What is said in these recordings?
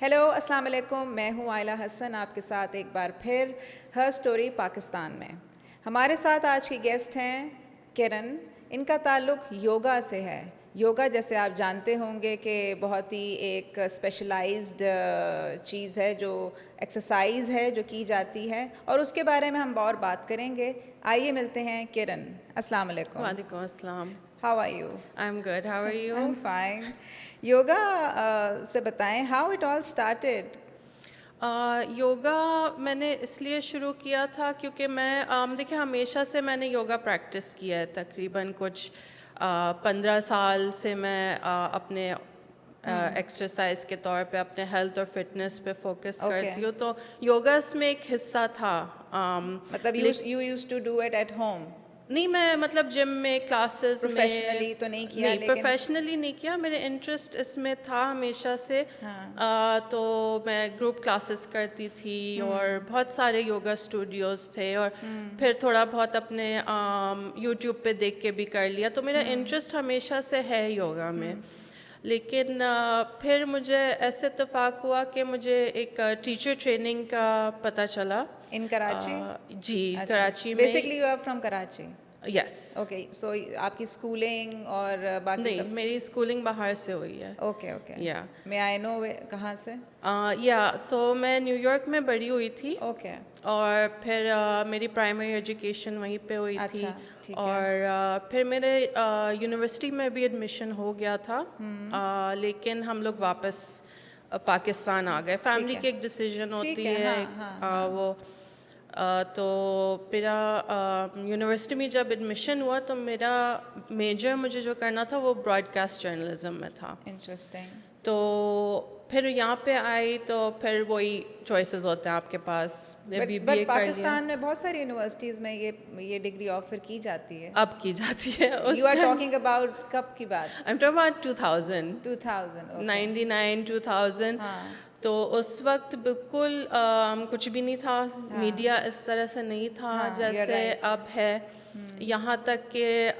Hello السلام علیکم، میں ہوں عائلہ حسن آپ کے ساتھ ایک بار پھر ہر سٹوری پاکستان میں. ہمارے ساتھ آج کی گیسٹ ہیں کرن. ان کا تعلق یوگا سے ہے. یوگا جیسے آپ جانتے ہوں گے کہ بہت ہی ایک اسپیشلائزڈ چیز ہے، جو ایکسرسائز ہے جو کی جاتی ہے، اور اس کے بارے میں ہم اور بات کریں گے. آئیے ملتے ہیں کرن. السلام علیکم. وعلیکم السلام. How are you? I am good. How are you? I am fine. Yoga سے بتائیں، how it all started? Yoga میں نے اس لیے شروع کیا تھا کیونکہ میں دیکھیں ہمیشہ سے میں نے یوگا پریکٹس کیا ہے. تقریباً کچھ 15 سال سے میں اپنے ایکسرسائز کے طور پہ اپنے ہیلتھ اور فٹنس پہ فوکس کرتی ہوں. تو یوگا اس میں ایک حصہ تھا. مطلب you use to do it at home? نہیں، میں مطلب جم میں کلاسز میں پروفیشنلی تو نہیں کیا؟ نہیں، پروفیشنلی نہیں کیا. میرے انٹرسٹ اس میں تھا ہمیشہ سے. تو میں گروپ کلاسز کرتی تھی اور بہت سارے یوگا اسٹوڈیوز تھے، اور پھر تھوڑا بہت اپنے یوٹیوب پہ دیکھ کے بھی کر لیا. تو میرا انٹرسٹ ہمیشہ سے ہے یوگا میں. لیکن پھر مجھے ایسے اتفاق ہوا کہ مجھے ایک ٹیچر ٹریننگ کا پتہ چلا. ان کراچی؟ جی، کراچی میں. Basically you are from Karachi? Yes. Okay, so آپ کی اسکولنگ اور باقی نہیں، سب؟ میری اسکولنگ باہر سے ہوئی ہے. Okay okay. یا میں آئی نو کہاں سے؟ سو میں نیو یارک میں بڑی ہوئی تھی. اوکے. اور پھر میری پرائمری ایجوکیشن وہیں پہ ہوئی تھی. ٹھیک ہے. اور پھر میرے یونیورسٹی میں بھی ایڈمیشن ہو گیا تھا. لیکن ہم لوگ واپس پاکستان آ گئے. فیملی کی ایک ڈیسیژن ہوتی ہے وہ. تو میرا یونیورسٹی میں جب ایڈمیشن ہوا تو میرا میجر مجھے جو کرنا تھا وہ براڈ کاسٹ جرنلزم میں تھا. انٹرسٹنگ. تو پھر یہاں پہ آئی تو پھر وہی چوائسیز ہوتے ہیں آپ کے پاس. بٹ پاکستان میں بہت ساری یونیورسٹیز میں یہ ڈگری آفر کی جاتی ہے. اب کی جاتی ہے. یو آر ٹاکنگ اباؤٹ کب کی بات؟ I am talking about 2000. 99 2000. تو اس وقت بالکل کچھ بھی نہیں تھا. میڈیا اس طرح سے نہیں تھا جیسے اب ہے. یہاں تک کہ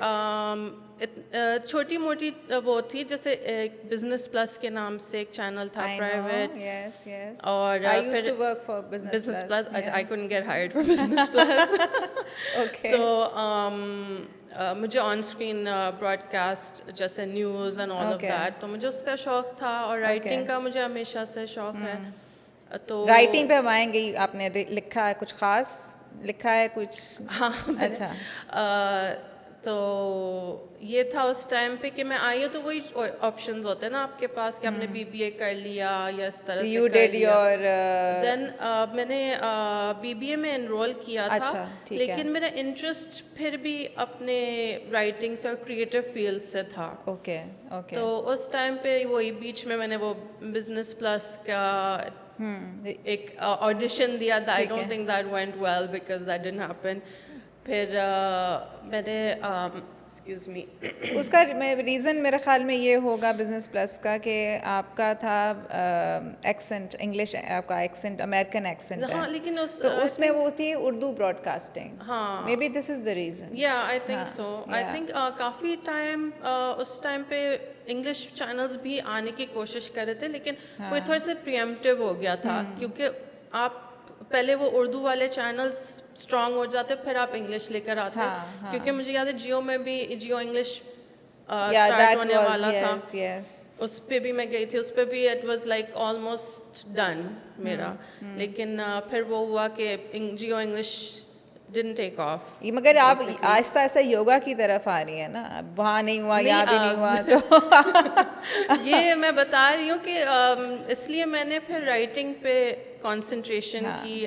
چھوٹی موٹی وہ تھی، جیسے ایک بزنس پلس کے نام سے ایک چینل تھا پرائیویٹ. اور پھر business plus. I couldn't get hired for business plus. تو مجھے آن اسکرین براڈ کاسٹ جیسے news and all of that, تو مجھے اس کا شوق تھا. اور رائٹنگ کا مجھے ہمیشہ سے شوق ہے. تو رائٹنگ پہ ہم آئیں گے. آپ نے لکھا ہے کچھ خاص؟ لکھا ہے کچھ؟ ہاں. اچھا. تو یہ تھا اس ٹائم پہ کہ میں آئی ہوں تو وہی آپشنز ہوتے ہیں نا آپ کے پاس کہ آپ نے BBA کر لیا یا اس طرح سے کر لیا. دین میں نے BBA میں انرول کیا تھا. لیکن میرا انٹرسٹ پھر بھی اپنے رائٹنگ سے اور کریٹو فیلڈ سے تھا. Okay okay. تو اس ٹائم پہ وہی بیچ میں نے وہ بزنس پلس کا ایک آڈیشن دیا. I don't think that went well because that didn't happen. پھر میں نے ایکسکیوز می اس کا ریزن میرے خیال میں یہ ہوگا بزنس پلس کا کہ آپ کا تھا ایکسنٹ انگلش، آپ کا ایکسنٹ امریکن ایکسنٹ ہے. لیکن تو اس میں وہ تھی اردو براڈ کاسٹنگ. ہاں، may be this is the reason. یا I think so. I think کافی ٹائم اس ٹائم پہ انگلش چینلز بھی آنے کی کوشش کر رہے تھے، لیکن کوئی تھوڑے سے پریمپٹیو ہو گیا تھا. کیونکہ آپ پہلے وہ اردو والے چینلز اسٹرانگ ہو جاتے پھر آپ انگلش لے کر آتے. کیونکہ مجھے یاد ہے جیو میں بھی جیو انگلش اسٹارٹ ہونے والا تھا. اس پہ بھی میں گئی تھی. اس پہ بھی it was like almost done میرا. لیکن پھر وہ ہوا کہ Geo English didn't take off. مگر آپ آہستہ آہستہ یوگا کی طرف آ رہی ہیں نا. وہاں نہیں ہوا، یہاں بھی نہیں ہوا. تو یہ میں بتا رہی ہوں کہ اس لیے میں نے پھر رائٹنگ پہ کنسنٹریشن کی.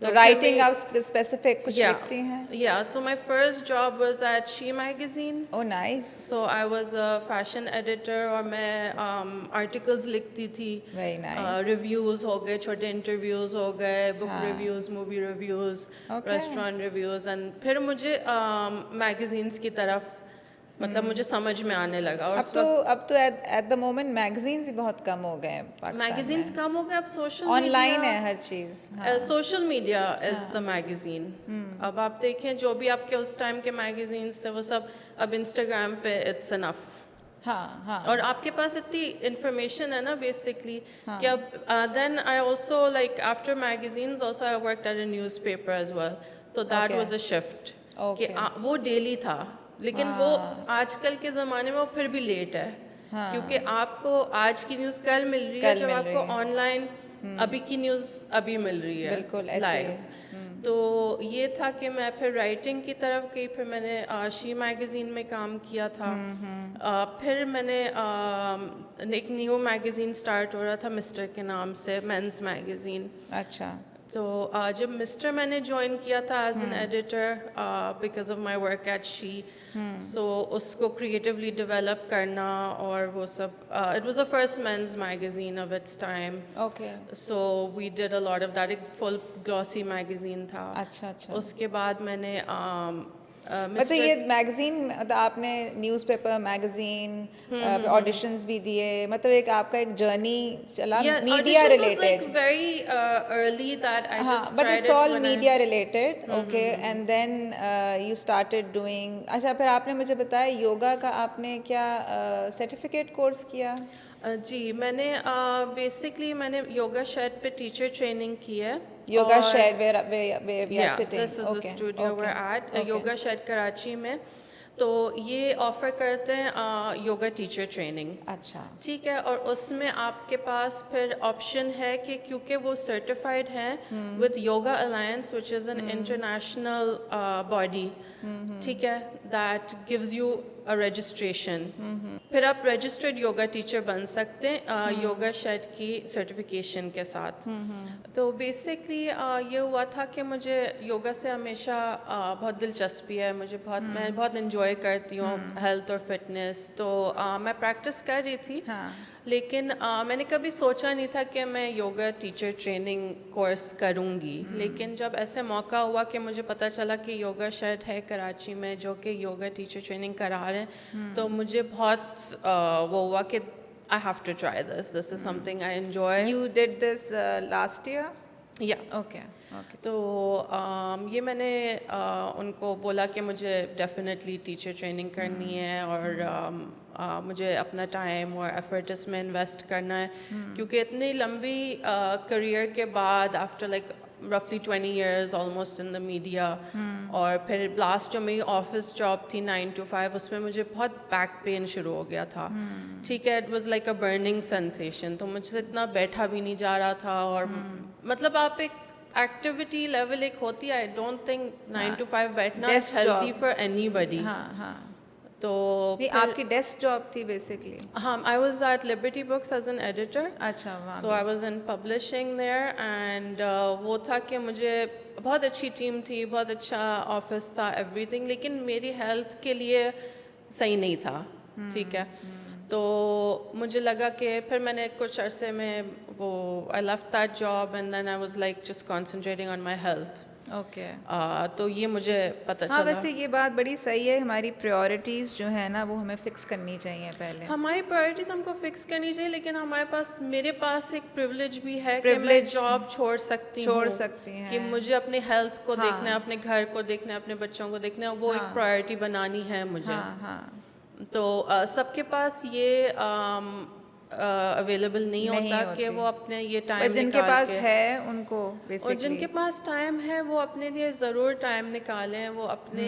تو رائٹنگ آپ اسپیسیفک کچھ لکھتی ہیں؟ یا so my first job was at She magazine. Oh nice. So I was a fashion editor اور میں آرٹیکلز لکھتی تھی. Very nice. ریویوز ہو گئے، چھوٹے انٹرویوز ہو گئے، book reviews, movie reviews, restaurant reviews. And پھر مجھے میگزینس کی طرف مطلب مجھے سمجھ میں آنے لگا. اور اب تو ایٹ دا مومنٹ میگزینس ہی بہت کم ہو گئے ہیں پاکستان میں. میگزینس کم ہو گئے. اب سوشل آن لائن ہے ہر چیز. Social media is the magazine. اب آپ دیکھیں جو بھی آپ کے اس ٹائم کے میگزینس تھے وہ سب اب انسٹاگرام پہ اٹس انف. ہاں ہاں اور آپ کے پاس اتنی انفارمیشن ہے نا بیسکلی کہ اب then I also like after magazines also I worked at a newspaper as well. تو دیٹ واز اے شفٹ کہ وہ ڈیلی تھا, لیکن وہ آج کل کے زمانے میں وہ پھر بھی لیٹ ہے, کیونکہ آپ کو آج کی نیوز کل مل رہی ہے جب آپ کو آن لائن ابھی کی نیوز ابھی مل رہی ہے بالکل لائیو. تو یہ تھا کہ میں پھر رائٹنگ کی طرف گئی, پھر میں نے شی میگزین میں کام کیا تھا, پھر میں نے ایک نیو میگزین اسٹارٹ ہو رہا تھا مسٹر کے نام سے, مینس میگزین. اچھا. تو جب مسٹر میں نے جوائن کیا تھا as an editor because of my work at She, so اس کو کریٹیولی ڈیولپ کرنا اور وہ سب, it was the first men's magazine of its time. Okay. So we did a lot of that, ایک فل گلوسی میگزین تھا. اچھا اچھا. اس کے بعد میں نے مطلب یہ میگزین, مطلب آپ نے نیوز پیپر, میگزین, آڈیشنز بھی دیے, مطلب ایک آپ کا ایک جرنی چلا media related. Very early that I just but it's all media related. Okay. And then you started doing. اچھا, پھر آپ نے مجھے بتایا یوگا کا آپ نے کیا سرٹیفکیٹ کورس کیا؟ جی, میں نے بیسکلی میں نے یوگا شیڈ پہ ٹیچر ٹریننگ کی ہے. Yoga Shed where we are sitting. This is the studio we're at, Yoga Shed Karachi میں. تو یہ آفر کرتے ہیں یوگا ٹیچر ٹریننگ. اچھا. ٹھیک ہے, اور اس میں آپ کے پاس پھر آپشن ہے کہ کیونکہ وہ سرٹیفائڈ ہیں with Yoga alliance which is an international body. ٹھیک ہے, دیٹ گیوز یو رجسٹریشن. پھر آپ رجسٹرڈ یوگا ٹیچر بن سکتے ہیں یوگا شیڈ کی سرٹیفکیشن کے ساتھ. تو بیسکلی یہ ہوا تھا کہ مجھے یوگا سے ہمیشہ بہت دلچسپی ہے, مجھے میں بہت انجوائے کرتی ہوں ہیلتھ اور فٹنس. تو میں پریکٹس کر رہی تھی, لیکن میں نے کبھی سوچا نہیں تھا کہ میں یوگا ٹیچر ٹریننگ کورس کروں گی. لیکن جب ایسے موقع ہوا کہ مجھے پتہ چلا کہ یوگا شیڈ ہے کراچی میں جو کہ یوگا ٹیچر ٹریننگ کرا رہے ہیں, تو مجھے بہت وہ ہوا کہ I have to try this. This is something I enjoy. You did this last year? Yeah. Okay. تو یہ میں نے ان کو بولا کہ مجھے ڈیفینیٹلی ٹیچر ٹریننگ کرنی ہے, اور مجھے اپنا ٹائم اور ایفرٹ اس میں انویسٹ کرنا ہے, کیونکہ اتنی لمبی کریئر کے بعد after like رفلی 20 years almost in the media, اور پھر لاسٹ جو میری آفس جاب تھی 9 to 5, اس میں مجھے بہت بیک پین شروع ہو گیا تھا. ٹھیک ہے, it was like a burning sensation. تو مجھ سے اتنا بیٹھا بھی نہیں جا رہا تھا, اور مطلب آپ ایک ایکٹیویٹی لیول ایک ہوتی ہے, آئی ڈونٹ تھنک 9 to 5 بیٹھنا از ہیلتھی فار اینی بڈی. تو آپ کی ڈیسک جاب تھی بیسکلی؟ ہاں, I was at Liberty Books as an editor. اچھا. So I was in publishing there, and وہ تھا کہ مجھے بہت اچھی ٹیم تھی, بہت اچھا آفس تھا, ایوری تھنگ, لیکن میری ہیلتھ کے لیے صحیح نہیں تھا. ٹھیک ہے, تو مجھے لگا کہ پھر میں نے کچھ عرصے میں وہ I left that job, and then I was like just concentrating on my health. Okay. تو یہ مجھے پتہ چلا. ہاں, ویسے یہ بات بڑی صحیح ہے, ہماری پریورٹیز جو ہے نا وہ ہمیں فکس کرنی چاہیے پہلے. ہماری پرائرٹیز ہم کو فکس کرنی چاہیے, لیکن ہمارے پاس, میرے پاس ایک پریولیج بھی ہے کہ میں جاب چھوڑ سکتی ہیں کہ مجھے اپنے ہیلتھ کو دیکھنا ہے, اپنے گھر کو دیکھنا ہے, اپنے بچوں کو دیکھنا ہے, وہ ایک پرائرٹی بنانی ہے مجھے. تو سب کے پاس یہ اویلیبل نہیں ہوتا کہ وہ اپنے یہ ٹائم جن کے پاس ہے ان کو, اور جن کے پاس ٹائم ہے وہ اپنے لیے ضرور ٹائم نکالیں, وہ اپنے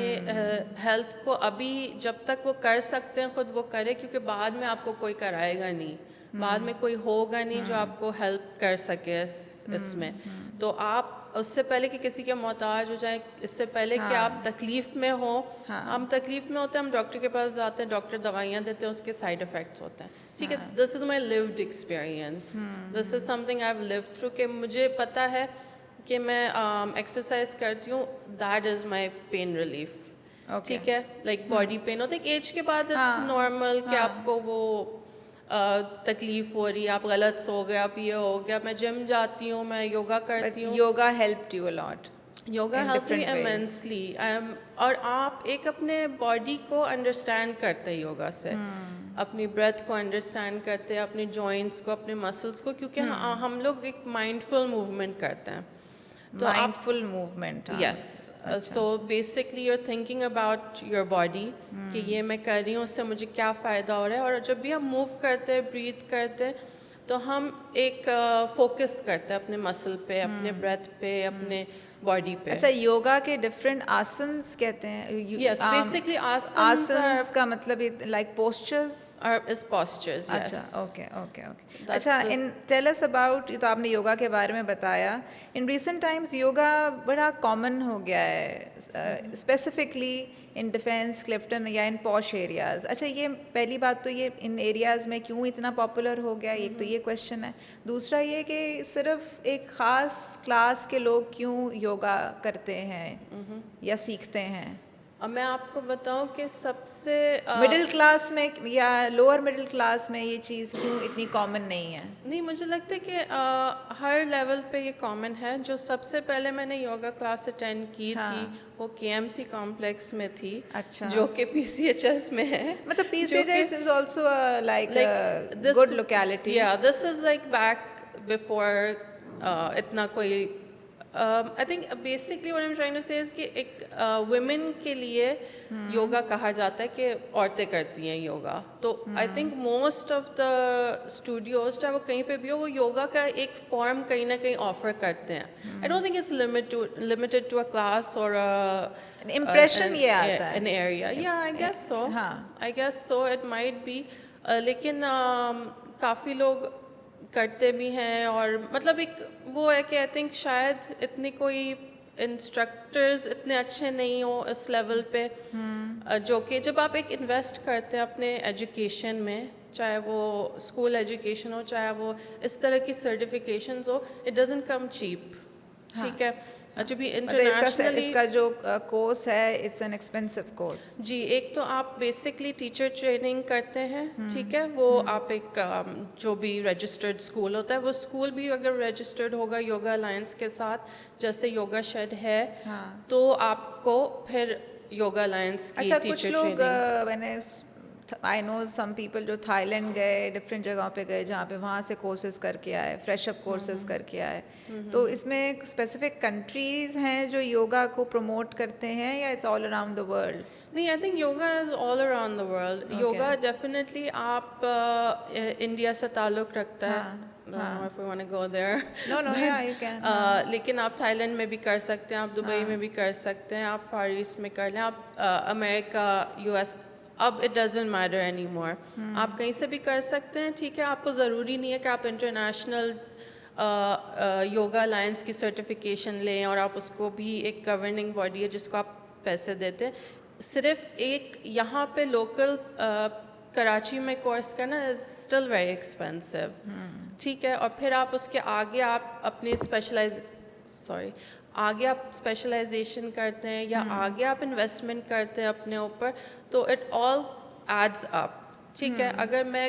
ہیلتھ کو ابھی جب تک وہ کر سکتے ہیں خود وہ کرے, کیونکہ بعد میں آپ کو کوئی کرائے گا نہیں, بعد میں کوئی ہوگا نہیں جو آپ کو ہیلپ کر سکے اس میں. تو آپ اس سے پہلے کہ کسی کے محتاج ہو جائیں, اس سے پہلے کہ آپ تکلیف میں ہوں, ہم تکلیف میں ہوتے ہیں, ہم ڈاکٹر کے پاس جاتے ہیں, ڈاکٹر دوائیاں دیتے ہیں, اس کے سائڈ افیکٹس ہوتے ہیں. ٹھیک ہے, this is my lived experience, this is something I have lived through, کہ مجھے پتہ ہے کہ میں ایکسرسائز کرتی ہوں, that is my pain relief. ٹھیک ہے, لائک باڈی پین ہوتا ہے, ایک ایج کے بعد اٹس نارمل کہ آپ کو وہ تکلیف ہو رہی ہے, آپ غلط سو گئے, آپ یہ ہو گیا. میں جم جاتی ہوں, میں یوگا کرتی ہوں. Yoga helped you a lot. Yoga help me immensely. اور آپ ایک اپنے باڈی کو انڈرسٹینڈ کرتے یوگا سے, اپنی بریتھ کو انڈرسٹینڈ کرتے, اپنی جوائنٹس کو, اپنے مسلس کو, کیونکہ ہم لوگ ایک مائنڈفل موومنٹ کرتے ہیں. mindful movement. Yes. So basically you're thinking about your body کہ یہ میں کر رہی ہوں اس سے مجھے کیا فائدہ ہو رہا ہے. اور جب بھی ہم موو کرتے ہیں بریتھ کرتے ہیں تو ہم ایک فوکس کرتے ہیں اپنے مسل پہ, اپنے بریتھ پہ, اپنے باڈی پہ. اچھا, یوگا کے ڈفرینٹ آسنس کہتے ہیں. Yes, basically آسنس کا مطلب like postures is postures. Yes. اچھا, اوکے. اچھا, ٹیل اس اباؤٹ, تو آپ نے یوگا کے بارے میں بتایا. ان ریسنٹ ٹائمز یوگا بڑا کامن ہو گیا ہے, اسپیسیفکلی ان ڈیفینس, کلفٹن یا ان پوش ایریاز. اچھا, یہ پہلی بات تو یہ ان ایریاز میں کیوں اتنا پاپولر ہو گیا, ایک تو یہ کویشچن ہے. دوسرا یہ کہ صرف ایک خاص کلاس کے لوگ کیوں یوگا کرتے ہیں یا سیکھتے ہیں. اب میں آپ کو بتاؤں کہ سب سے مڈل کلاس میں یا لوور مڈل کلاس میں یہ چیز کیوں اتنی کامن نہیں ہے؟ نہیں, مجھے لگتا ہے کہ ہر لیول پہ یہ کامن ہے. جو سب سے پہلے میں نے یوگا کلاس اٹینڈ کی تھی وہ KMC کمپلیکس میں تھی, جو کہ PCHS میں ہے. مطلب PCHS is also like a good locality. Yeah, this is like back before اتنا کوئی I think basically what I'm trying to say is کہ ایک women کے لیے یوگا کہا جاتا ہے کہ عورتیں کرتی ہیں یوگا. تو I think most of the studios چاہے وہ کہیں پہ بھی ہو وہ یوگا کا ایک فارم کہیں نہ کہیں آفر کرتے ہیں. I don't think it's limited to a class or impression یہ آتا ہے an area. Yeah, I guess so. I guess so, it might be. لیکن کافی لوگ کرتے بھی ہیں. اور مطلب ایک وہ ہے کہ آئی تھنک شاید اتنی کوئی انسٹرکٹرز اتنے اچھے نہیں ہوں اس لیول پہ, جو کہ جب آپ ایک انویسٹ کرتے ہیں اپنے ایجوکیشن میں, چاہے وہ اسکول ایجوکیشن ہو چاہے وہ اس طرح کی certifications who, it doesn't come cheap. ٹھیک ہے, جو بھی انٹرنیشنلی اس کا جو کورس ہے اٹس این ایکسپینسو کورس. جی, ایک تو آپ بیسکلی ٹیچر ٹریننگ کرتے ہیں. ٹھیک ہے, وہ آپ ایک جو بھی رجسٹرڈ اسکول ہوتا ہے وہ اسکول بھی اگر رجسٹرڈ ہوگا یوگا الائنس کے ساتھ, جیسے یوگا شیڈ ہے, تو آپ کو پھر یوگا الائنس کی teacher training. I know some people جو تھائی لینڈ گئے, ڈفرینٹ جگہوں پہ گئے جہاں پہ وہاں سے کورسز کر کے آئے, فریش اپ کورسز کر کے آئے. تو اس میں اسپیسیفک کنٹریز ہیں جو یوگا کو پروموٹ کرتے ہیں یا it's all around the world? نہیں, I think yoga is all around the world. Yoga definitely آپ انڈیا سے تعلق رکھتا ہے. if we want to go there. No, yeah, you can. لیکن آپ تھائی لینڈ میں بھی کر سکتے ہیں, آپ دبئی میں بھی کر سکتے ہیں, آپ فار ایسٹ میں کر لیں, آپ امریکہ, US, اب it doesn't matter any more, آپ کہیں سے بھی کر سکتے ہیں. ٹھیک ہے, آپ کو ضروری نہیں ہے کہ آپ انٹرنیشنل یوگا الائنس کی سرٹیفکیشن لیں اور آپ اس کو بھی ایک گورننگ باڈی ہے جس کو آپ پیسے دیتے ہیں. صرف ایک یہاں پہ لوکل کراچی میں کورس کرنا از اسٹل ویری ایکسپینسو. ٹھیک ہے, اور پھر آپ اس کے آگے آپ اپنی آگے آپ اسپیشلائزیشن کرتے ہیں یا آگے آپ انویسٹمنٹ کرتے ہیں اپنے اوپر, تو اٹ آل ایڈز اپ. ٹھیک ہے, اگر میں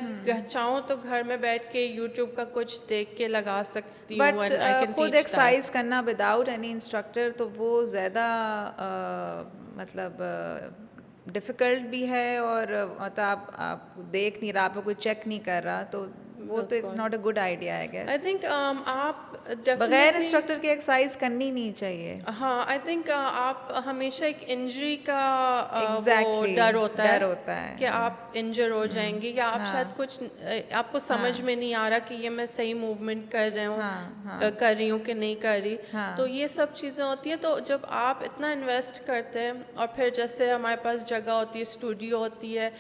چاہوں تو گھر میں بیٹھ کے یوٹیوب کا کچھ دیکھ کے لگا سکتی ہوں. بٹ خود ایکسرسائز کرنا وداؤٹ اینی انسٹرکٹر تو وہ زیادہ مطلب ڈیفیکلٹ بھی ہے, اور مطلب آپ دیکھ نہیں رہا, آپ کو کوئی چیک نہیں کر رہا, تو وہ تو it's not a good idea I guess. I think آپ بغیر انسٹرکٹر کے ایکسرسائز کرنی نہیں چاہیے. ہاں, آئی تھنک آپ ہمیشہ ایک انجری کا ڈر ہوتا ہے کہ آپ انجر ہو جائیں گے, یا آپ شاید کچھ آپ کو سمجھ میں نہیں آ رہا کہ یہ میں صحیح موومنٹ کر رہی ہوں کہ نہیں کر رہی. تو یہ سب چیزیں ہوتی ہیں. تو جب آپ اتنا انویسٹ کرتے ہیں, اور پھر جیسے ہمارے پاس جگہ ہوتی ہے, اسٹوڈیو ہوتی ہے,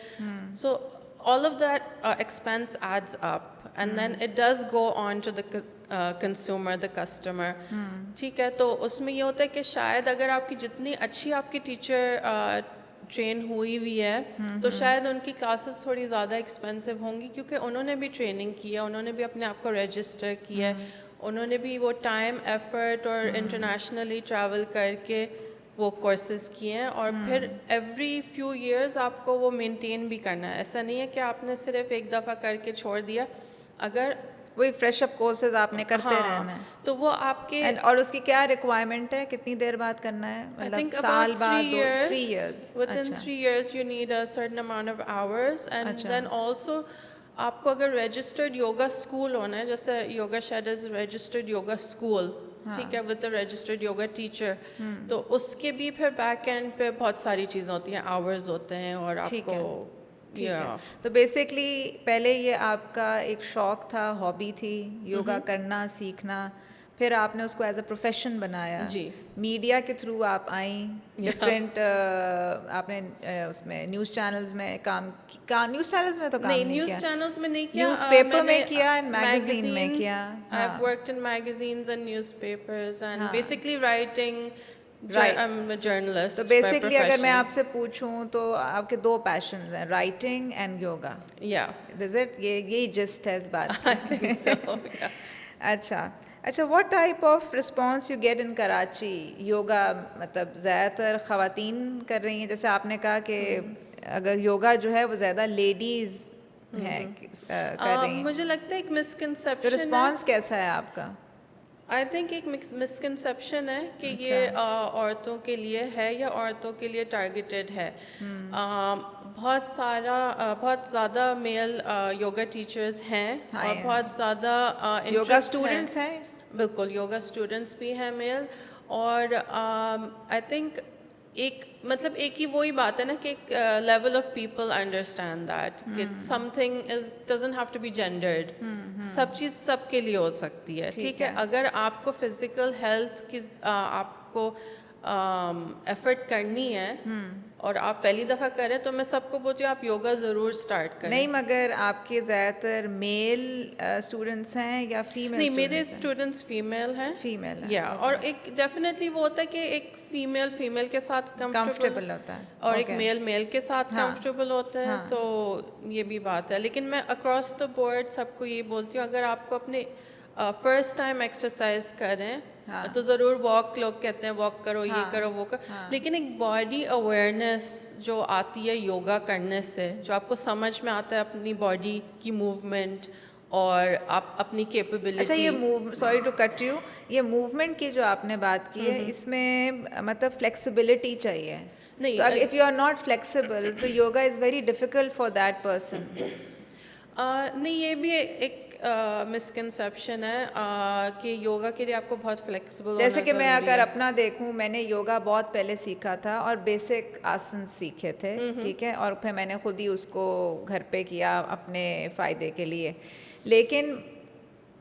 سو all of that expense adds up, and then it does go on to the consumer, the customer. ٹھیک ہے, تو اس میں یہ ہوتا ہے کہ شاید اگر آپ کی جتنی اچھی آپ کی ٹیچر ٹرین ہوئی ہوئی ہے تو شاید ان کی کلاسز تھوڑی زیادہ ایکسپینسو ہوں گی, کیونکہ انہوں نے بھی ٹریننگ کی ہے, انہوں نے بھی اپنے آپ کو رجسٹر کیا ہے, انہوں نے بھی وہ ٹائم ایفرٹ اور انٹرنیشنلی ٹریول کر کے وہ کورسز کیے ہیں, اور پھر ایوری فیو ایئرز آپ کو وہ مینٹین بھی کرنا ہے. ایسا نہیں ہے کہ آپ نے صرف ایک دفعہ کر کے چھوڑ دیا. اگر وہی فریش اپ کورسز آپ نے کرتے رہنا ہے, تو وہ آپ کے, اور اس کی کیا ریکوائرمنٹ ہے, کتنی دیر بعد کرنا ہے, مطلب سال بعد 3 years, within 3 years you need a certain amount of hours, and then also آپ کو اگر رجسٹرڈ یوگا اسکول ہونا ہے, جیسے Yoga Shed is registered yoga school, ٹھیک ہے, ود رجسٹرڈ یوگا ٹیچر, تو اس کے بھی پھر بیک اینڈ پہ بہت ساری چیزیں ہوتی ہیں, آورز ہوتے ہیں, اور آپ کو تو بیسکلی پہلے یہ آپ کا ایک شوق تھا, ہابی تھی یوگا کرنا, سیکھنا, پھر آپ نے اس کو ایز اے پروفیشن بنایا. جی, میڈیا کے تھرو آپ آئیں, ڈفرینٹ آپ نے اس میں نیوز چینلز میں نیوز چینلز میں تو کام نہیں کیا, نیوز چینلز میں نہیں کیا, نیوز پیپر میں کیا, اینڈ میگزین میں کیا. I have worked in magazines and newspapers and basically writing. I'm a journalist. تو بیسکلی اگر میں آپ سے پوچھوں تو آپ کے دو پیشنز ہیں, writing and yoga. Is it? یہی جسٹ ہے اس بات کی. اچھا what type of response you get in Karachi? Yoga مطلب زیادہ تر خواتین کر رہی ہیں, جیسے آپ نے کہا کہ اگر یوگا جو ہے وہ زیادہ لیڈیز ہیں کر رہی ہیں. مجھے لگتا ہے ایک تو مسکنسیپشن, رسپانس کیسا ہے آپ کا؟ آئی تھنک ایک مسکنسیپشن ہے کہ یہ عورتوں کے لیے ہے یا عورتوں کے لیے ٹارگیٹڈ ہے. بہت زیادہ میل یوگا ٹیچرز ہیں, اور بہت زیادہ یوگا اسٹوڈنٹس ہیں. بالکل, یوگا اسٹوڈنٹس بھی ہیں میل, اور آئی تھنک ایک مطلب ایک ہی وہی بات ہے نا کہ ایک level of people understand that کہ something is doesn't have to be gendered, سب چیز سب کے لیے ہو سکتی ہے, ٹھیک ہے. اگر آپ کو فزیکل ہیلتھ کی آپ کو ایفرٹ کرنی ہے اور آپ پہلی دفعہ کریں, تو میں سب کو بولتی ہوں آپ یوگا ضرور اسٹارٹ کریں. نہیں, مگر آپ کے زیادہ تر میل اسٹوڈنٹس ہیں یا فیمیل؟ نہیں, میرے اسٹوڈنٹس فیمیل ہیں. فیمیل یا اور ایک ڈیفینیٹلی وہ ہوتا ہے کہ ایک فیمیل کے ساتھ کمفرٹیبل ہوتا ہے, اور ایک میل کے ساتھ کمفرٹیبل ہوتا ہے, تو یہ بھی بات ہے. لیکن میں اکراس دا بورڈ سب کو یہ بولتی ہوں, اگر آپ کو اپنے فرسٹ ٹائم ایکسرسائز کریں تو ضرور واک, لوگ کہتے ہیں واک کرو, یہ کرو, وہ کرو, لیکن ایک باڈی اویئرنیس جو آتی ہے یوگا کرنے سے, جو آپ کو سمجھ میں آتا ہے اپنی باڈی کی موومنٹ اور آپ اپنی کیپیبلٹی. اچھا, یہ سوری ٹو کٹ یو, یہ موومنٹ کی جو آپ نے بات کی ہے, اس میں مطلب فلیکسیبلٹی چاہیے. نہیں, تو if you are not flexible تو yoga is very difficult for that person. نہیں, یہ بھی ایک مسکنسیپشن ہے کہ یوگا کے لیے آپ کو بہت فلیکسیبل ہونا. جیسے کہ میں اگر اپنا دیکھوں, میں نے یوگا بہت پہلے سیکھا تھا اور بیسک آسن سیکھے تھے, ٹھیک ہے, اور پھر میں نے خود ہی اس کو گھر پہ کیا اپنے فائدے کے لیے. لیکن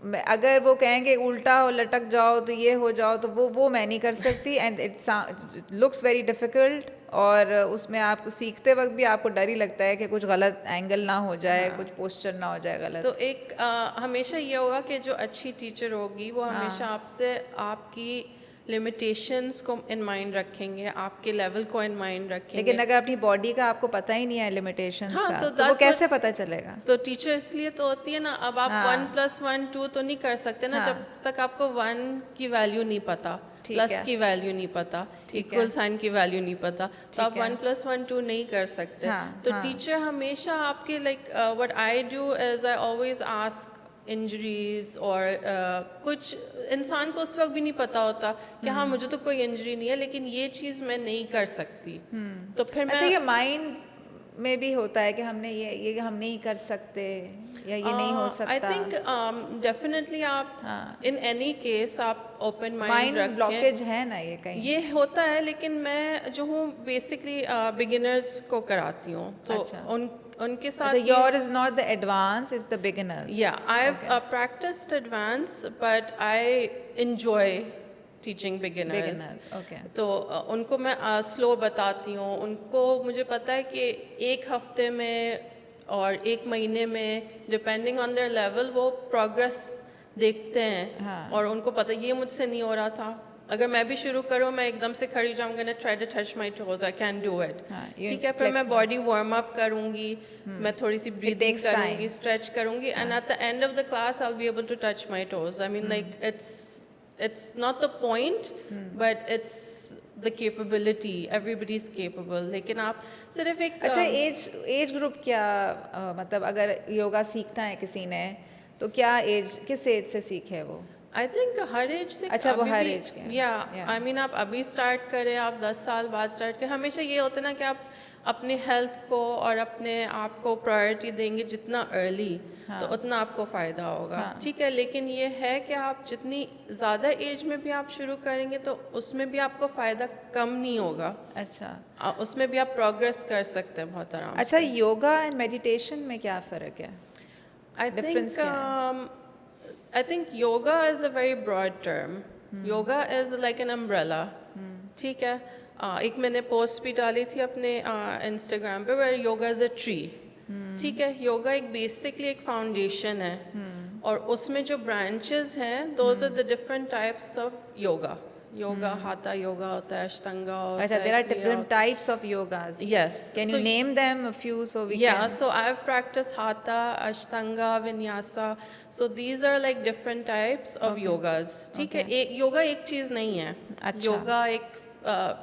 اگر وہ کہیں کہ الٹا ہو, لٹک جاؤ, تو یہ ہو جاؤ, تو وہ میں نہیں کر سکتی. And it looks very difficult, اور اس میں آپ کو سیکھتے وقت بھی آپ کو ڈر ہی لگتا ہے کہ کچھ غلط اینگل نہ ہو جائے, کچھ پوسچر نہ ہو جائے غلط. تو ایک ہمیشہ یہ ہوگا کہ جو اچھی ٹیچر ہوگی وہ ہمیشہ آپ سے آپ کی لمیٹیشنس کو ان مائنڈ رکھیں گے, آپ کے لیول کو ان مائنڈ رکھیں گے. لیکن اگر اپنی باڈی کا آپ کو پتہ ہی نہیں ہے لمیٹیشنز کا, تو وہ کیسے پتہ چلے گا؟ تو ٹیچر اس لیے تو ہوتی ہے نا. اب آپ 1+1=2 تو نہیں کر سکتے نا جب تک آپ کو 1 کی ویلیو نہیں پتا, پلس کی ویلیو نہیں پتا, ایکول سائن کی ویلیو نہیں پتا, تو آپ 1+1=2 نہیں کر سکتے. تو ٹیچر ہمیشہ آپ کے like what I do is I always ask injuries, اور کچھ انسان کو اس وقت بھی نہیں پتا ہوتا کہ ہاں مجھے تو کوئی انجری نہیں ہے, لیکن یہ چیز میں نہیں کر سکتی. تو پھر اچھا, یہ مائنڈ میں بھی ہوتا ہے کہ ہم نے یہ ہم نہیں کر سکتے یا یہ نہیں ہو سکتا. آئی تھنک ڈیفینیٹلی آپ ان اینی کیس آپ اوپن مائنڈ رکھیں. بلاکیج ہے نا یہ کہیں, یہ ہوتا ہے, لیکن میں جو ہوں بیسکلی بگنرز کو کراتی ہوں, تو ان کے ساتھ. yours is not the advanced, it's the beginners. Yeah, I've practiced advanced, but I enjoy teaching beginners. Okay. تو ان کو میں سلو بتاتی ہوں, ان کو مجھے پتا ہے کہ ایک ہفتے میں اور ایک مہینے میں ڈپینڈنگ آن دیئر لیول وہ پروگرس دیکھتے ہیں, اور ان کو پتہ یہ مجھ سے نہیں ہو رہا تھا. اگر میں بھی شروع کروں, میں ایک دم سے کھڑی جاؤں گی, try to touch my toes, I can do it, ٹھیک ہے. پھر میں باڈی وارم اپ کروں گی, میں تھوڑی سی بریتھنگ کروں گی, اسٹریچ کروں گی, and at the end of the class I will be able to touch my toes. I mean like it's not the point, but it's the capability. Everybody is capable. لیکن آپ صرف ایک. اچھا, age group کیا, مطلب اگر یوگا سیکھنا ہے کسی نے تو کیا ایج, کس ایج سے سیکھے وہ؟ آئی تھنک ہر ایج سے. اچھا, وہ ہر ایج کے. یا آئی مین آپ ابھی اسٹارٹ کریں, آپ 10 سال بعد اسٹارٹ کریں, ہمیشہ یہ ہوتا ہے نا کہ آپ اپنے ہیلتھ کو اور اپنے آپ کو پرائرٹی دیں گے جتنا ارلی تو اتنا آپ کو فائدہ ہوگا. ٹھیک ہے, لیکن یہ ہے کہ آپ جتنی زیادہ ایج میں بھی آپ شروع کریں گے تو اس میں بھی آپ کو فائدہ کم نہیں ہوگا. اچھا, اس میں بھی آپ پروگریس کر سکتے ہیں بہت آرام سے. اچھا, یوگا اینڈ میڈیٹیشن میں کیا فرق ہے؟ I think yoga is a very broad term. Yoga is like an umbrella. ٹھیک ہے, ایک میں نے پوسٹ بھی ڈالی تھی اپنے انسٹاگرام پہ where yoga is a tree. ٹھیک ہے, یوگا ایک بیسکلی ایک فاؤنڈیشن ہے اور اس میں جو برانچز ہیں those are the different types of yoga. Yoga ہاتھا yoga ہوتا ہے, اشتنگا ہوتا ہے. اچھا, there are different types of yogas. Yes. Can you name them a few so we Yeah, can? so I've practiced Hatha, Ashtanga, Vinyasa. So these are like different types of yogas. ٹھیک ہے, yoga ایک چیز نہیں ہے. yoga ایک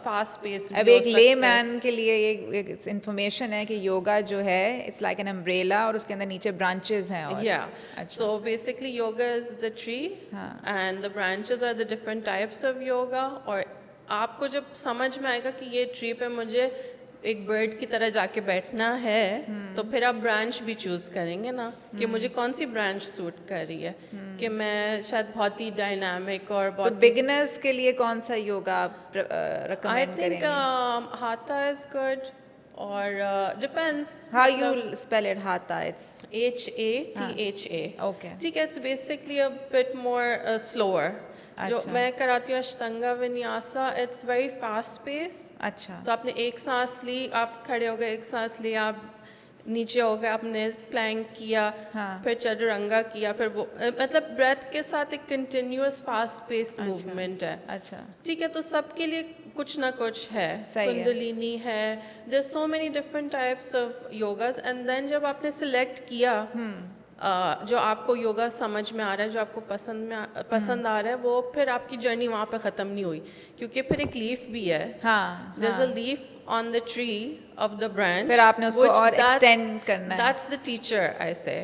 fast pace. اب ایک لے مین کے لیے ایک انفارمیشن ہے کہ یوگا جو ہے اٹس لائک این امبریلا اور اس کے اندر نیچے برانچز ہیں. So basically yoga is the tree and the branches are the different types of yoga. اور آپ کو جب سمجھ میں آئے گا کہ یہ ٹری پہ مجھے ایک برڈ کی طرح جا کے بیٹھنا ہے تو پھر آپ برانچ بھی چوز کریں گے نا کہ مجھے کون سی برانچ سوٹ کر رہی ہے, کہ میں شاید بہت ہی ڈائنامک اور بہت. بگنرز کے لیے کون سا یوگا آپ ریکمینڈ کریں گے؟ ہاتھا از گڈ اور depends how you spell it. Hatha it's HATHA. Okay, ٹھیک ہے, it's basically a bit more slower. جو میں کراتی ہوں Ashtanga Vinyasa, it's very fast pace. اچھا, تو آپ نے ایک سانس لی, آپ کھڑے ہو گئے, ایک سانس لی, آپ نیچے ہو گئے, آپ نے پلینک کیا, پھر چترنگا کیا, پھر وہ مطلب بریتھ کے ساتھ ایک کنٹینیوس فاسٹ پیس موومنٹ ہے. اچھا, ٹھیک ہے, تو سب کے لیے کچھ نہ کچھ ہے. کنڈلینی ہے, there so many different types of yogas. And then جب آپ نے سلیکٹ کیا جو آپ کو یوگا سمجھ میں آ رہا ہے, جو آپ کو پسند آ رہا ہے, وہ پھر آپ کی جرنی وہاں پہ ختم نہیں ہوئی, کیونکہ پھر ایک لیف بھی ہے. There's a leaf on the tree of the branch. پھر آپ نے اس کو اور ایکسٹینڈ کرنا ہے. That's the teacher, I say.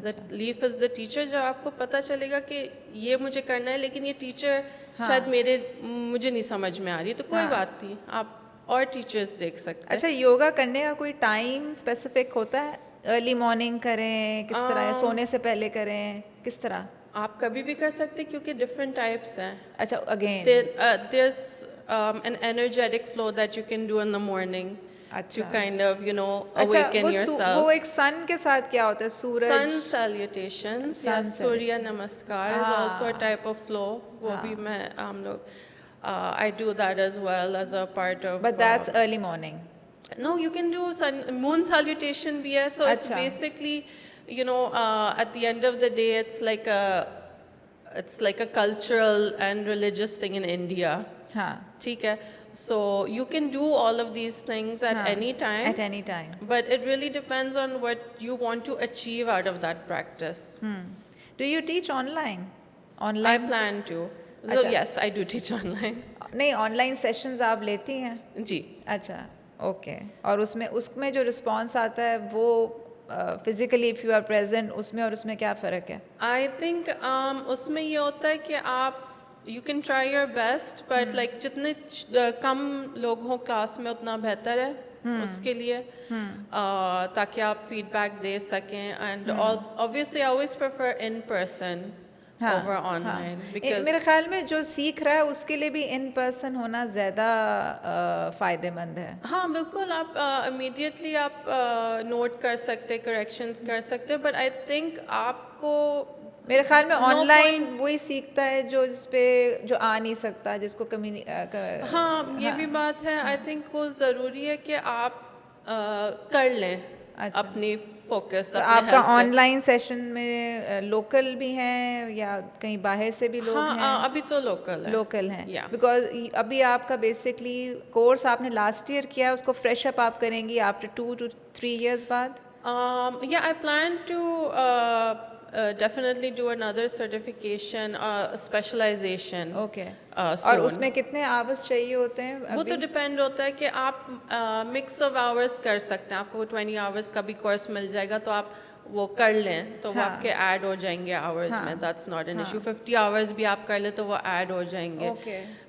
The leaf is the teacher. جو آپ کو پتہ چلے گا کہ یہ مجھے کرنا ہے, لیکن یہ ٹیچر شاید مجھے نہیں سمجھ میں آ رہی, تو کوئی بات نہیں, آپ اور ٹیچرز دیکھ سکتے ہیں. اچھا, یوگا کرنے کا کوئی ٹائم اسپیسیفک ہوتا ہے؟ ارلی مارننگ کریں, کس طرح سونے سے پہلے کریں, کس طرح؟ آپ کبھی بھی کر سکتے کیونکہ ڈفرینٹ ٹائپس ہیں. اچھا, again there's an energetic flow that you can do in the morning to kind of awaken yourself. وہ ایک سن کے ساتھ کیا ہوتا ہے؟ سورج, sun salutations, یا سوریہ نمسکار is also a type of flow. وہ بھی میں ہم لوگ I do that as well as a part of. But that's early morning. No, you can do moon salutation bhi hai. So it's basically, at the end of the day, it's like a cultural and religious thing in India. Theek hai. So you can do all of these things at any time. At any time. But it really depends on what you want to achieve out of that practice. Do you teach online? I plan to. So yes, I do teach online. نہیں, on line sessions آپ لیتی ہیں؟ جی. اچھا, okay. اور اس میں جو response آتا ہے وہ physically if you are present, اس میں اور اس میں کیا فرق ہے؟ آئی تھنک اس میں یہ ہوتا ہے کہ آپ you can try your best, but like جتنے کم لوگ ہوں کلاس میں اتنا بہتر ہے اس کے لیے, تاکہ آپ فیڈ بیک دے سکیں. And obviously I always prefer in person over online. میرے خیال میں جو سیکھ رہا ہے اس کے لیے بھی ان پرسن ہونا زیادہ فائدہ مند ہے. ہاں بالکل, آپ امیڈیٹلی آپ نوٹ کر سکتے, کریکشنز کر سکتے, بٹ آئی تھنک آپ کو میرے خیال میں آن لائن وہی سیکھتا ہے جو جس پہ جو آ نہیں سکتا, جس کو ہاں یہ بھی بات ہے. آئی تھنک وہ ضروری ہے کہ آپ کر لیں اپنی فوکس. آپ کا آن لائن سیشن میں لوکل بھی ہیں یا کہیں باہر سے بھی لوگ ہیں؟ ابھی تو لوکل ہیں, بیکاز ابھی آپ کا بیسکلی کورس آپ نے لاسٹ ایئر کیا ہے, اس کو فریش اپ آپ کریں گی آفٹر 2 to 3 years بعد. Yeah, I plan to definitely do another certification, specialization. Okay. اور اس میں کتنے آورس چاہیے ہوتے ہیں؟ وہ تو ڈپینڈ ہوتا ہے کہ آپ مکس آف آورس کر سکتے ہیں. آپ کو 20 آورس کا بھی کورس مل جائے گا, تو آپ وہ کر لیں تو وہ آپ کے ایڈ ہو جائیں گے آورز میں. That's not an issue. 50 hours بھی آپ کر لیں تو وہ ایڈ ہو جائیں گے.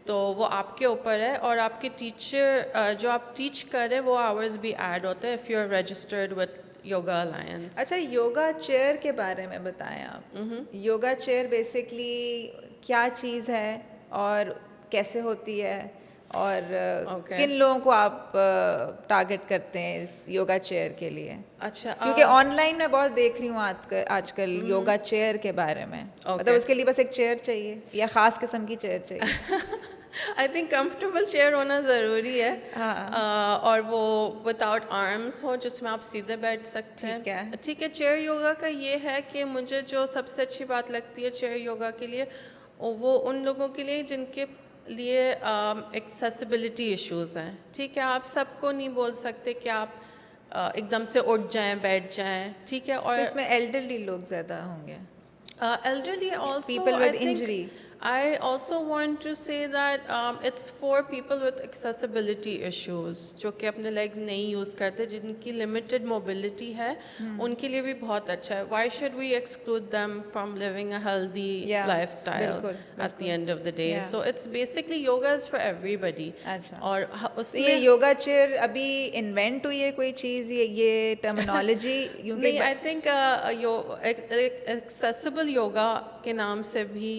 تو وہ آپ کے اوپر ہے. اور آپ کے ٹیچر جو آپ ٹیچ کریں وہ آورز بھی ایڈ ہوتے ہیں if you are registered with Yoga Alliance. اچھا یوگا چیئر کے بارے میں بتائیں آپ. یوگا چیئر بیسکلی کیا چیز ہے اور کیسے ہوتی ہے اور کن لوگوں کو آپ ٹارگٹ کرتے ہیں اس یوگا چیئر کے لیے؟ اچھا کیونکہ آن لائن میں بہت دیکھ رہی ہوں آج کل یوگا چیئر کے بارے میں. مطلب اس کے لیے بس ایک چیئر چاہیے یا خاص قسم کی چیئر چاہیے؟ آئی تھنک کمفرٹیبل چیئر ہونا ضروری ہے اور وہ ود آؤٹ آرمس ہو جس میں آپ سیدھے بیٹھ سکتے ہیں. ٹھیک ہے. چیئر یوگا کا یہ ہے کہ مجھے جو سب سے اچھی بات لگتی ہے چیئر یوگا کے لیے وہ ان لوگوں کے لیے جن کے لیے ایکسیسیبلٹی ایشوز ہیں. ٹھیک ہے. آپ سب کو نہیں بول سکتے کہ آپ ایک دم سے اٹھ جائیں بیٹھ جائیں. ٹھیک ہے. اور اس میں ایلڈرلی لوگ زیادہ ہوں گے. elderly also People with injury. I also want to say that it's for people with accessibility issues جو کہ اپنے لیگز نہیں یوز کرتے, جن کی limited mobility ہے, ان کے لیے بھی بہت اچھا ہے. Why should we exclude them from living a healthy lifestyle at the end of the day? So it's basically yoga is for everybody. اور اس میں یہ یوگا چیئر ابھی انوینٹ ہوئی ہے کوئی چیز, یہ ٹرمینالوجی؟ نہیں, آئی تھنک ایکسیسیبل یوگا کے نام سے بھی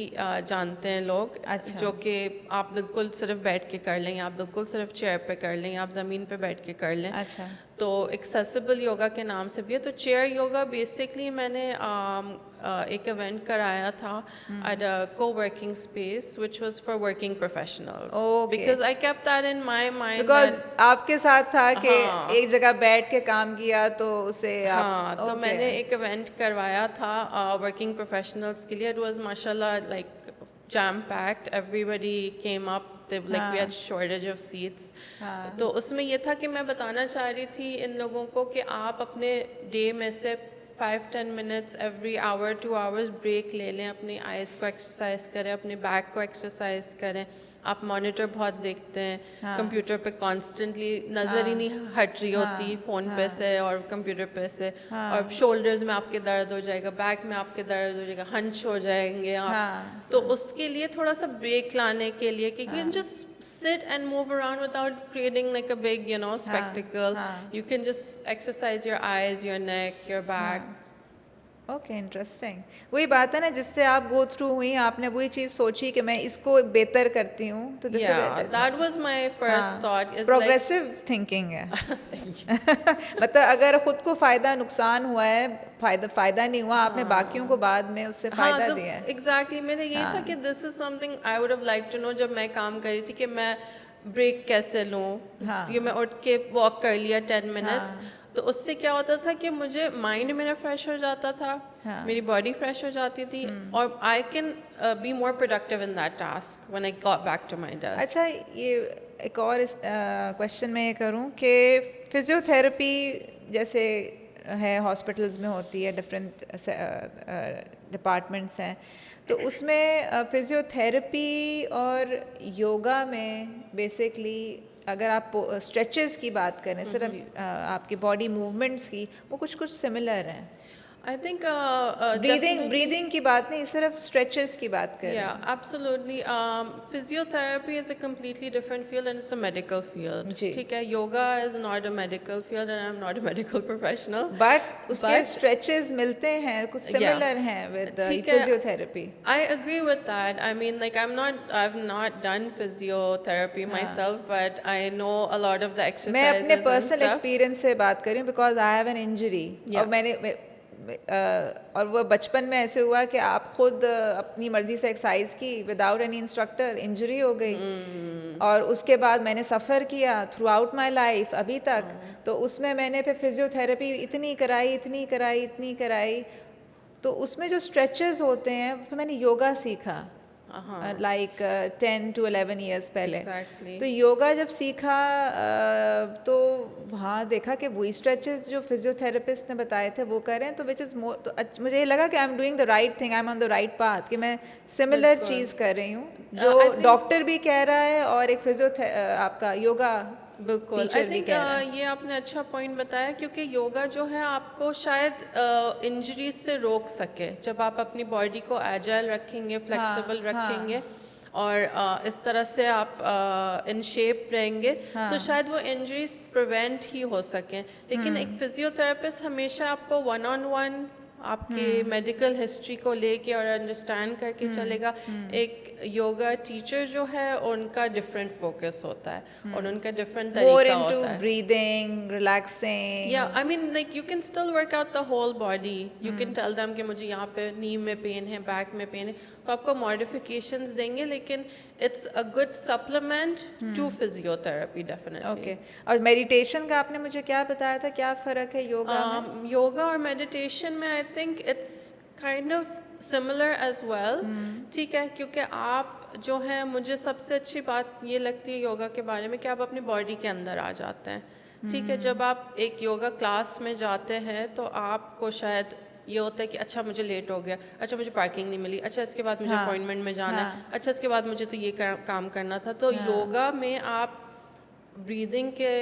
جانتے ہیں لوگ, جو کہ آپ بالکل صرف بیٹھ کے کر لیں, یا آپ بالکل صرف چیئر پہ کر لیں, یا آپ زمین پہ بیٹھ کے کر لیں. تو ایکسیسیبل یوگا کے نام سے بھی ہے. تو چیئر یوگا بیسکلی میں نے ایک ایونٹ کرایا تھا ایٹ اے کو working space which was for working professionals, because I kept that in my mind. Because آپ کے ساتھ تھا کہ ایک جگہ بیٹھ کے کام کیا تو اسے تو میں نے ایک ایونٹ کروایا تھا ورکنگ پروفیشنلز کے لیے. اٹ واز ماشاء اللہ like jam packed, everybody came up, like we had shortage of seats. تو اس میں یہ تھا کہ میں بتانا چاہ رہی تھی ان لوگوں کو کہ آپ اپنے ڈے میں سے 5-10 minutes every hour 2 hours break لے لیں, اپنی آئیز کو ایکسرسائز کریں, اپنے بیک کو ایکسرسائز کریں. آپ مانیٹر بہت دیکھتے ہیں, کمپیوٹر پہ کانسٹنٹلی نظر ہی نہیں ہٹ رہی ہوتی فون پہ سے اور کمپیوٹر پہ سے, اور شولڈرز میں آپ کے درد ہو جائے گا, بیک میں آپ کے درد ہو جائے گا, ہنچ ہو جائیں گے آپ. تو اس کے لیے تھوڑا سا بریک لانے کے لیے کہ you can just sit and move around without creating like a big, you know, spectacle. You can just exercise your eyes, your neck, your back. Okay, interesting. وہی بات ہے نا جس سے آپ گو تھرو ہوئی, آپ نے وہی چیز سوچی کہ میں اس کو بہتر کرتی ہوں, تو that was my first thought. Progressive thinking ہے. مطلب اگر خود کو فائدہ نقصان ہوا ہے, فائدہ نہیں ہوا, آپ نے باقیوں کو بعد میں اس سے فائدہ دیا ہے. ایگزیکٹلی. میرا یہی تھا کہ this is something I would have like to know جب میں کام کر رہی تھی کہ میں بریک کیسے لوں. کہ میں اٹھ کے واک کر لیا 10 minutes, تو اس سے کیا ہوتا تھا کہ مجھے مائنڈ میرا فریش ہو جاتا تھا, میری باڈی فریش ہو جاتی تھی, اور I can be more productive in that task when I got back to my desk. اچھا, یہ ایک اور کویشچن میں یہ کروں کہ فزیو تھراپی جیسے ہے ہاسپٹلز میں ہوتی ہے, ڈفرینٹ ڈپارٹمنٹس ہیں, تو اس میں فزیو تھراپی اور یوگا میں بیسکلی اگر آپ اسٹریچز کی بات کریں, صرف آپ کی باڈی موومنٹس کی, وہ کچھ سملر ہیں. I think breathing کی بات نہیں, صرف اسٹریچز کی بات کریں. Yeah, absolutely. Physiotherapy is a completely different field and it's a medical field. ٹھیک ہے. Yoga is not a medical field and I'm not a medical professional. But اس کے اسٹریچز ملتے ہیں, کچھ سملر ہیں with physiotherapy. I agree with that. I mean, like I've not done physiotherapy myself, but I know a lot of the exercises. میں اپنے personal experience سے بات کر رہی ہوں because I have an injury. اور میں نے اور وہ بچپن میں ایسے ہوا کہ آپ خود اپنی مرضی سے ایکسرسائز کی وداؤٹ اینی انسٹرکٹر, انجری ہو گئی, اور اس کے بعد میں نے سفر کیا تھرو آؤٹ مائی لائف ابھی تک. تو اس میں نے پھر فزیو تھراپی اتنی کرائی, تو اس میں جو اسٹریچز ہوتے ہیں پھر میں نے یوگا سیکھا لائک 10 to 11 years پہلے. تو یوگا جب سیکھا تو وہاں دیکھا کہ وہی اسٹریچز جو فزیو تھراپسٹ نے بتائے تھے وہ کر رہے ہیں, تو وچ از مور, تو مجھے یہ لگا کہ I am doing the right thing, I am on the right path, کہ میں سملر چیز کر رہی ہوں جو ڈاکٹر بھی کہہ رہا ہے اور ایک فزیو آپ کا یوگا بالکل teacher آئی بھی تھنک کہہ رہے ہیں. یہ آپ نے اچھا پوائنٹ بتایا کیونکہ یوگا جو ہے آپ کو شاید انجریز سے روک سکے. جب آپ اپنی باڈی کو ایجائل رکھیں گے, فلیکسیبل رکھیں گے اور اس طرح سے آپ ان شیپ رہیں گے تو شاید وہ انجریز پریونٹ ہی ہو سکیں. لیکن ایک فزیوتھراپسٹ ہمیشہ آپ کو ون آن ون آپ کے میڈیکل ہسٹری کو لے کے اور انڈرسٹینڈ کر کے چلے گا. ایک یوگا ٹیچر جو ہے ان کا ڈفرینٹ فوکس ہوتا ہے اور ان کا ڈفرینٹ more طریقہ into ہوتا ہے. breathing, relaxing. Yeah, I mean like you can still work out the whole body. You can tell them کہ مجھے یہاں پہ نی میں پین ہے, بیک میں پین ہے, تو آپ کو ماڈیفیکیشنز دیں گے لیکن it's a good supplement to physiotherapy definitely. Okay. اور میڈیٹیشن کا آپ نے مجھے کیا بتایا تھا, کیا فرق ہے یوگا میں؟ یوگا اور میڈیٹیشن میں I think it's kind of similar as well. ٹھیک ہے, کیونکہ آپ جو ہیں, مجھے سب سے اچھی بات یہ لگتی ہے یوگا کے بارے میں کہ آپ اپنی باڈی کے اندر آ جاتے ہیں. ٹھیک ہے, جب آپ ایک یوگا کلاس میں جاتے ہیں تو آپ کو شاید یہ ہوتا ہے کہ اچھا مجھے لیٹ ہو گیا, اچھا مجھے پارکنگ نہیں ملی, اچھا اس کے بعد مجھے اپوائنٹمنٹ میں جانا ہے, اچھا اس کے بعد مجھے تو یہ کام کرنا تھا. تو یوگا میں آپ بریدنگ کے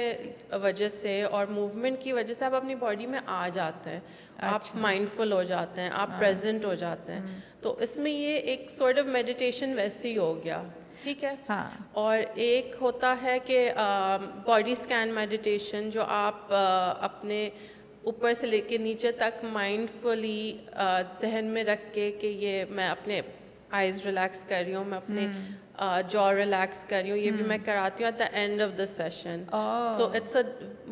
وجہ سے اور موومنٹ کی وجہ سے آپ اپنی باڈی میں آ جاتے ہیں, آپ مائنڈفل ہو جاتے ہیں, آپ پریزنٹ ہو جاتے ہیں. تو اس میں یہ ایک سارٹ آف میڈیٹیشن ویسے ہی ہو گیا. ٹھیک ہے. اور ایک ہوتا ہے کہ باڈی اسکین میڈیٹیشن, جو آپ اپنے اوپر سے لے کے نیچے تک مائنڈفلی ذہن میں رکھ کے کہ یہ میں اپنے آئیز ریلیکس کر رہی ہوں, میں اپنے جو ریلیکس کر رہی ہوں, یہ بھی میں کراتی ہوں at the end of the session. So it's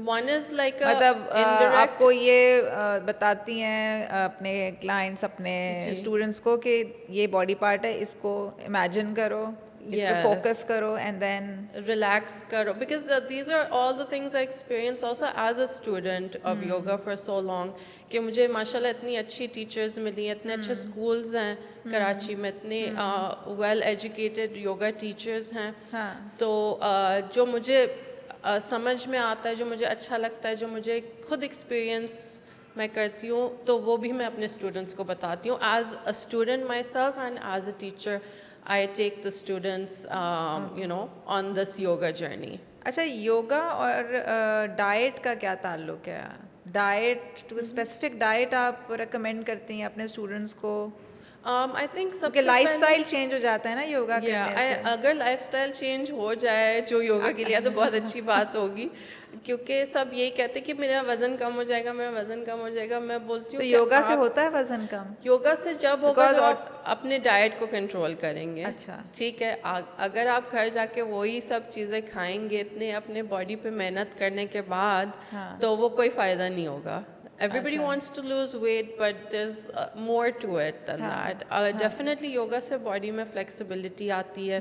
one is like مطلب آپ کو یہ بتاتی ہیں اپنے کلائنٹس, اپنے اسٹوڈنٹس کو کہ یہ باڈی پارٹ ہے, اس کو امیجن کرو, اس پہ فوکس کرو اینڈ دین ریلیکس کرو. Because these are all the things I experience also as a student of yoga for so long کہ مجھے ماشاء اللہ اتنی اچھی ٹیچرز ملی ہیں, اتنے اچھے اسکولز ہیں کراچی میں, اتنے ویل ایجوکیٹڈ یوگا ٹیچرز ہیں. تو جو مجھے سمجھ میں آتا ہے, جو مجھے اچھا لگتا ہے, جو مجھے خود ایکسپیرئنس میں کرتی ہوں, تو وہ بھی میں اپنے اسٹوڈنٹس کو بتاتی ہوں. As a student my self and as a teacher I take the students, on this yoga journey. اچھا, یوگا اور ڈائٹ کا کیا تعلق ہے؟ ڈائٹ ٹو اسپیسیفک ڈائٹ آپ ریکمینڈ کرتی ہیں اپنے اسٹوڈنٹس کو؟ I think کیونکہ لائف اسٹائل چینج ہو جاتا ہے نا یوگا کرنے سے. اگر لائف اسٹائل چینج ہو جائے جو یوگا کے لیے تو بہت اچھی بات ہوگی, کیونکہ سب یہی کہتے ہیں کہ میرا وزن کم ہو جائے گا, میرا وزن کم ہو جائے گا. میں بولتی ہوں یوگا سے ہوتا ہے وزن کم؟ یوگا سے جب ہوگا جب آپ اپنے ڈائٹ کو کنٹرول کریں گے. اچھا, ٹھیک ہے. اگر آپ گھر جا کے وہی سب چیزیں کھائیں گے اتنے اپنے باڈی پہ محنت کرنے کے بعد, تو وہ کوئی فائدہ نہیں ہوگا. Everybody wants to lose weight, but there's more to it than that. Definitely yoga سے باڈی میں flexibility آتی ہے.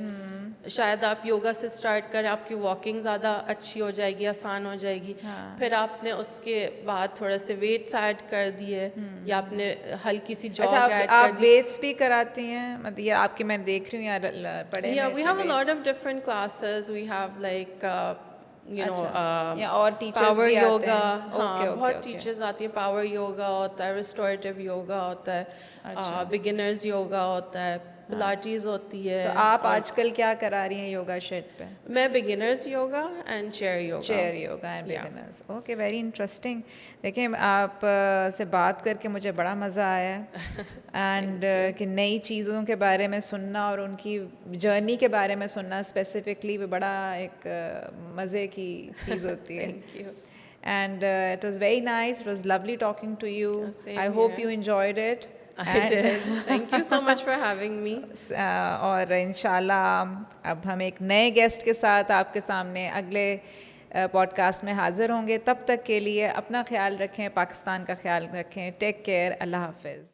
شاید آپ یوگا سے اسٹارٹ کریں, آپ کی واکنگ زیادہ اچھی ہو جائے گی, آسان ہو جائے گی. پھر آپ نے اس کے بعد تھوڑے سے ویٹس ایڈ کر دیے یا آپ نے ہلکی سی جاگ ایڈ کر دی. آپ ویٹس بھی کراتی ہیں؟ مطلب یہ آپ کی میں دیکھ رہی ہوں پڑھے. Yeah, we have a lot of different classes. We have like اور پاور یوگا. ہاں, بہت ٹیچرز آتی ہیں. پاور یوگا ہوتا ہے, ریسٹوریٹیو یوگا ہوتا ہے, بگنرز یوگا ہوتا ہے, پلاٹیز ہوتی ہے. تو آپ آج کل کیا کرا رہی ہیں یوگا شیٹ پہ؟ میں beginners yoga and chair yoga. Chair yoga and beginners. Okay, very interesting. دیکھیں, آپ سے بات کر کے مجھے بڑا مزہ آیا ہے, اینڈ کہ نئی چیزوں کے بارے میں سننا اور ان کی جرنی کے بارے میں سننا اسپیسیفکلی وہ بڑا ایک مزے کی چیز ہوتی ہے. Thank you. And it was very nice. It was lovely talking to you. I hope you enjoyed it. I did. Thank you so much for having me. اور انشاءاللہ اب ہم ایک نئے گیسٹ کے ساتھ آپ کے سامنے اگلے پوڈ کاسٹ میں حاضر ہوں گے. تب تک کے لیے اپنا خیال رکھیں, پاکستان کا خیال رکھیں. Take care. اللہ حافظ.